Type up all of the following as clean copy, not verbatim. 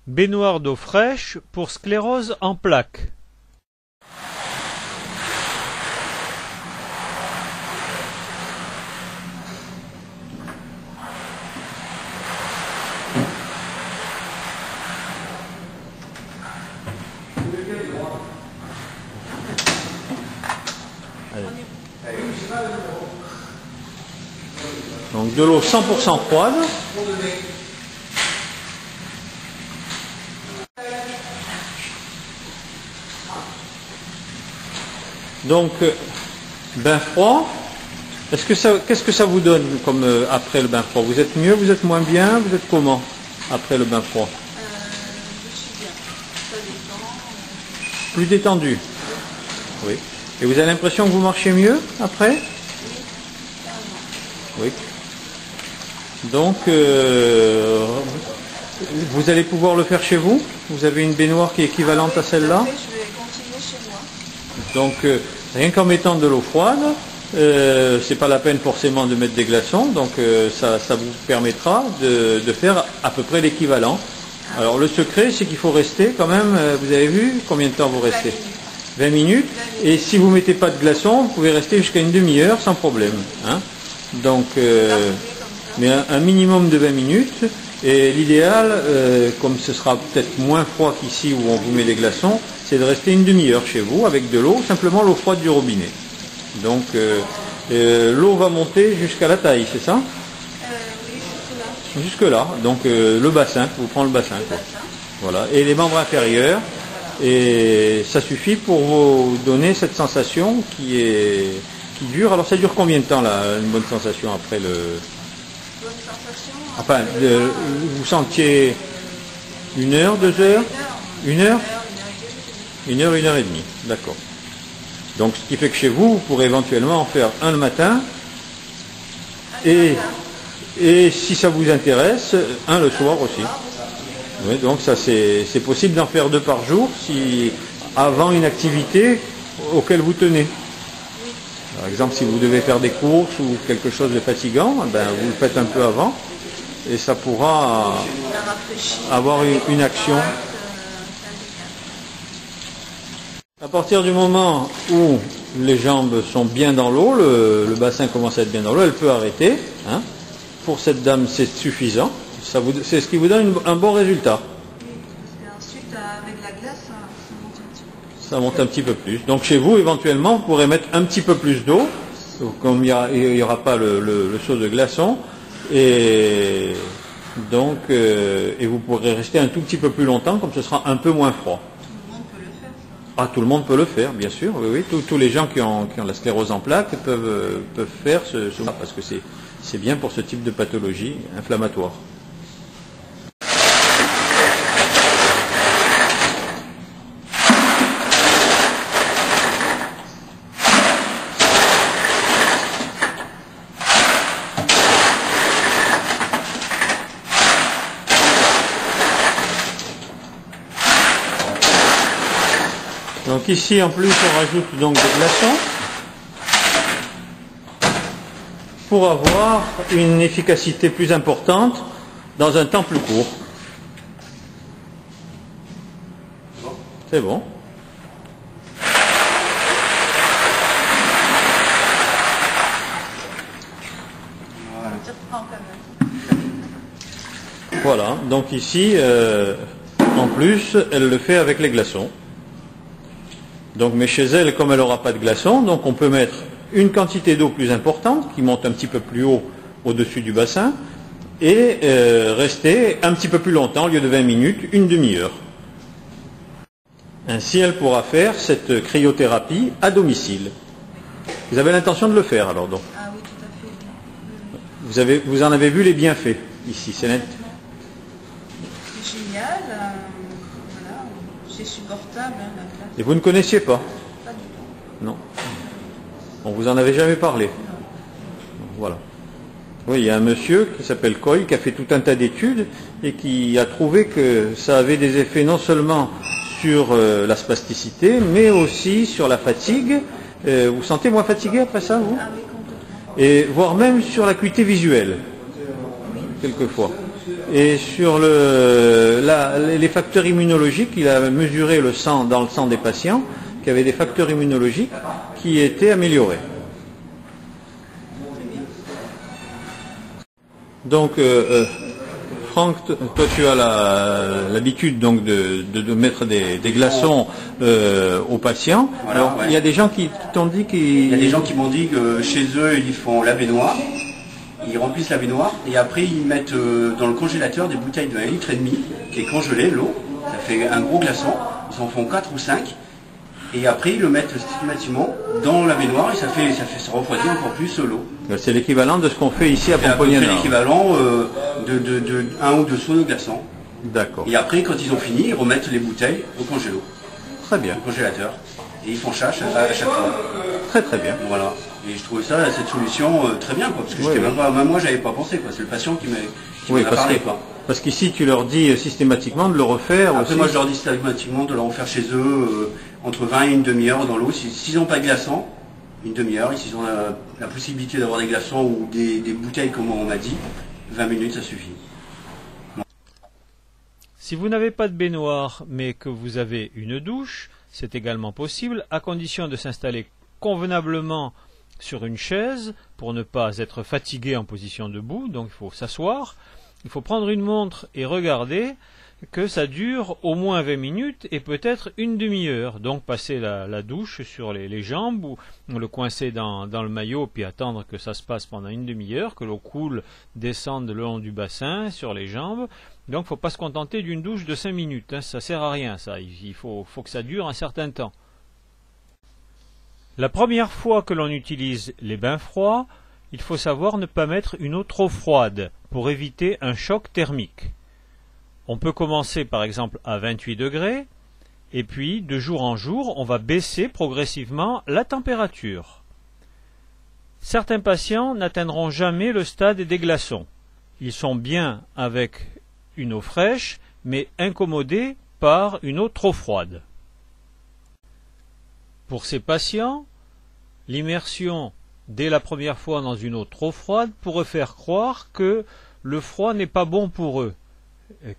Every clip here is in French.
Baignoire d'eau fraîche pour sclérose en plaques. Donc de l'eau 100% froide. Donc bain froid. Qu'est-ce que ça vous donne comme après le bain froid? Vous êtes mieux, vous êtes moins bien, vous êtes comment après le bain froid? Je suis bien. Ça dépend. Plus détendu. Oui. Et vous avez l'impression que vous marchez mieux après? Oui. Donc, vous allez pouvoir le faire chez vous? Vous avez une baignoire qui est équivalente à celle-là? Je vais continuer chez moi. Donc, rien qu'en mettant de l'eau froide, c'est pas la peine forcément de mettre des glaçons, donc ça vous permettra de faire à peu près l'équivalent. Alors, le secret, c'est qu'il faut rester quand même, vous avez vu combien de temps vous restez? 20 minutes. Et si vous ne mettez pas de glaçons, vous pouvez rester jusqu'à une demi-heure sans problème. Hein. Donc, mais un minimum de 20 minutes. Et l'idéal, comme ce sera peut-être moins froid qu'ici où on vous met des glaçons, c'est de rester une demi-heure chez vous avec de l'eau, simplement l'eau froide du robinet. Donc, l'eau va monter jusqu'à la taille, c'est ça? Oui, jusque-là. Jusque-là. Donc, le bassin, vous prenez le bassin. Quoi. Voilà. Et les membres inférieurs. Et ça suffit pour vous donner cette sensation qui dure. Alors ça dure combien de temps là, une bonne sensation après le... Bonne sensation. Enfin, vous sentiez 1 heure, 2 heures? 1 heure? 1 heure, 1 heure et demie. D'accord. Donc ce qui fait que chez vous, vous pourrez éventuellement en faire un le matin et si ça vous intéresse, un le soir aussi. Oui, donc ça c'est possible d'en faire 2 par jour si avant une activité auquel vous tenez. Par exemple, si vous devez faire des courses ou quelque chose de fatigant, ben, vous le faites un peu avant et ça pourra avoir une action. À partir du moment où les jambes sont bien dans l'eau, le bassin commence à être bien dans l'eau, elle peut arrêter. Hein. Pour cette dame, c'est suffisant. C'est ce qui vous donne un bon résultat. Oui, parce qu'ensuite, avec la glace, ça monte un petit peu. Ça monte un petit peu plus. Donc chez vous, éventuellement, vous pourrez mettre un petit peu plus d'eau, comme il n'y aura pas le seau de glaçons, et donc et vous pourrez rester un tout petit peu plus longtemps, comme ce sera un peu moins froid. Tout le monde peut le faire, ça. Ah, tout le monde peut le faire, bien sûr. Oui, oui. Tous les gens qui ont la sclérose en plaques peuvent faire ce parce que c'est bien pour ce type de pathologie inflammatoire. Donc ici en plus on rajoute donc des glaçons pour avoir une efficacité plus importante dans un temps plus court. C'est bon. Voilà, donc ici en plus elle le fait avec les glaçons. Donc, mais chez elle, comme elle n'aura pas de glaçons, donc on peut mettre une quantité d'eau plus importante, qui monte un petit peu plus haut au-dessus du bassin, et rester un petit peu plus longtemps, au lieu de 20 minutes, une demi-heure. Ainsi, elle pourra faire cette cryothérapie à domicile. Vous avez l'intention de le faire, alors donc? Ah oui, tout à fait. Vous en avez vu les bienfaits, ici, c'est net? C'est génial. Voilà, c'est supportable, hein, la glace. Et vous ne connaissiez pas? Pas du tout. Non. On vous en avait jamais parlé. Voilà. Oui, il y a un monsieur qui s'appelle Coy qui a fait tout un tas d'études et qui a trouvé que ça avait des effets non seulement sur la spasticité, mais aussi sur la fatigue. Vous vous sentez moins fatigué après ça, vous? Ah oui, complètement. Et voire même sur l'acuité visuelle, quelquefois. Et sur les facteurs immunologiques, il a mesuré le sang dans le sang des patients qui avaient des facteurs immunologiques qui étaient améliorés. Donc, Franck, toi tu as l'habitude donc de mettre des glaçons aux patients. Voilà, alors, ouais. Il y a des gens qui t'ont dit Il y a des gens qui m'ont dit que chez eux, ils font la baignoire, ils remplissent la baignoire et après ils mettent dans le congélateur des bouteilles de 1,5 litre qui est congelée, l'eau, ça fait un gros glaçon, ils en font 4 ou 5 et après ils le mettent systématiquement dans la baignoire et ça refroidit encore plus l'eau. c'est l'équivalent de ce qu'on fait ici à Pomponiana. C'est l'équivalent de 1 ou 2 seaux de glaçons. D'accord. Et après, quand ils ont fini, ils remettent les bouteilles au congélo, Très bien. au congélateur. Et ils font ça à chaque fois. Très très bien. Voilà. Et je trouvais cette solution très bien, quoi, parce que Oui, même moi, j'avais pas pensé, quoi. C'est le patient qui m'en a parlé, quoi. Parce qu'ici, tu leur dis systématiquement de le refaire. Après, aussi. moi, je leur dis systématiquement de le refaire chez eux entre 20 et une demi-heure dans l'eau. S'ils n'ont pas de glaçons, une demi-heure. Et s'ils ont la possibilité d'avoir des glaçons ou des bouteilles, comme on m'a dit, 20 minutes, ça suffit. Si vous n'avez pas de baignoire, mais que vous avez une douche, c'est également possible, à condition de s'installer convenablement sur une chaise pour ne pas être fatigué en position debout, donc il faut s'asseoir, il faut prendre une montre et regarder que ça dure au moins 20 minutes et peut-être une demi-heure, donc passer la douche sur les jambes ou le coincer dans le maillot puis attendre que ça se passe pendant une demi-heure, que l'eau coule, descende le long du bassin, sur les jambes. Donc il ne faut pas se contenter d'une douche de 5 minutes, hein, ça sert à rien ça, il faut que ça dure un certain temps. La première fois que l'on utilise les bains froids, il faut savoir ne pas mettre une eau trop froide pour éviter un choc thermique. On peut commencer par exemple à 28 degrés, et puis de jour en jour, on va baisser progressivement la température. Certains patients n'atteindront jamais le stade des glaçons. Ils sont bien avec une eau fraîche, mais incommodés par une eau trop froide. Pour ces patients, l'immersion dès la première fois dans une eau trop froide pourrait faire croire que le froid n'est pas bon pour eux,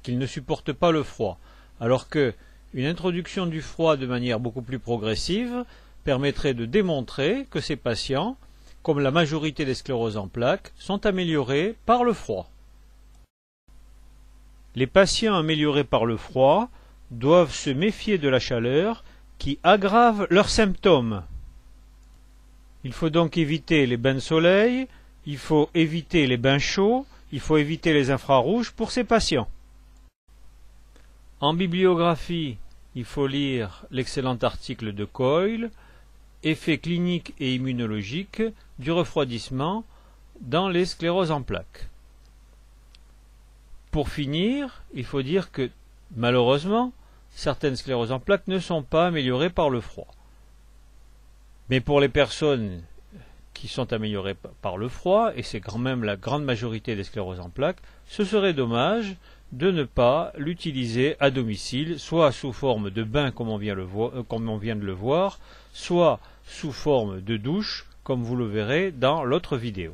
qu'ils ne supportent pas le froid, alors que une introduction du froid de manière beaucoup plus progressive permettrait de démontrer que ces patients, comme la majorité des scléroses en plaques, sont améliorés par le froid. Les patients améliorés par le froid doivent se méfier de la chaleur qui aggrave leurs symptômes. Il faut donc éviter les bains de soleil, il faut éviter les bains chauds, il faut éviter les infrarouges pour ces patients. En bibliographie, il faut lire l'excellent article de Coyle, Effets cliniques et immunologiques du refroidissement dans les scléroses en plaques. Pour finir, il faut dire que, malheureusement, certaines scléroses en plaques ne sont pas améliorées par le froid. Mais pour les personnes qui sont améliorées par le froid, et c'est quand même la grande majorité des scléroses en plaques, ce serait dommage de ne pas l'utiliser à domicile, soit sous forme de bain comme on vient de le voir, soit sous forme de douche, comme vous le verrez dans l'autre vidéo.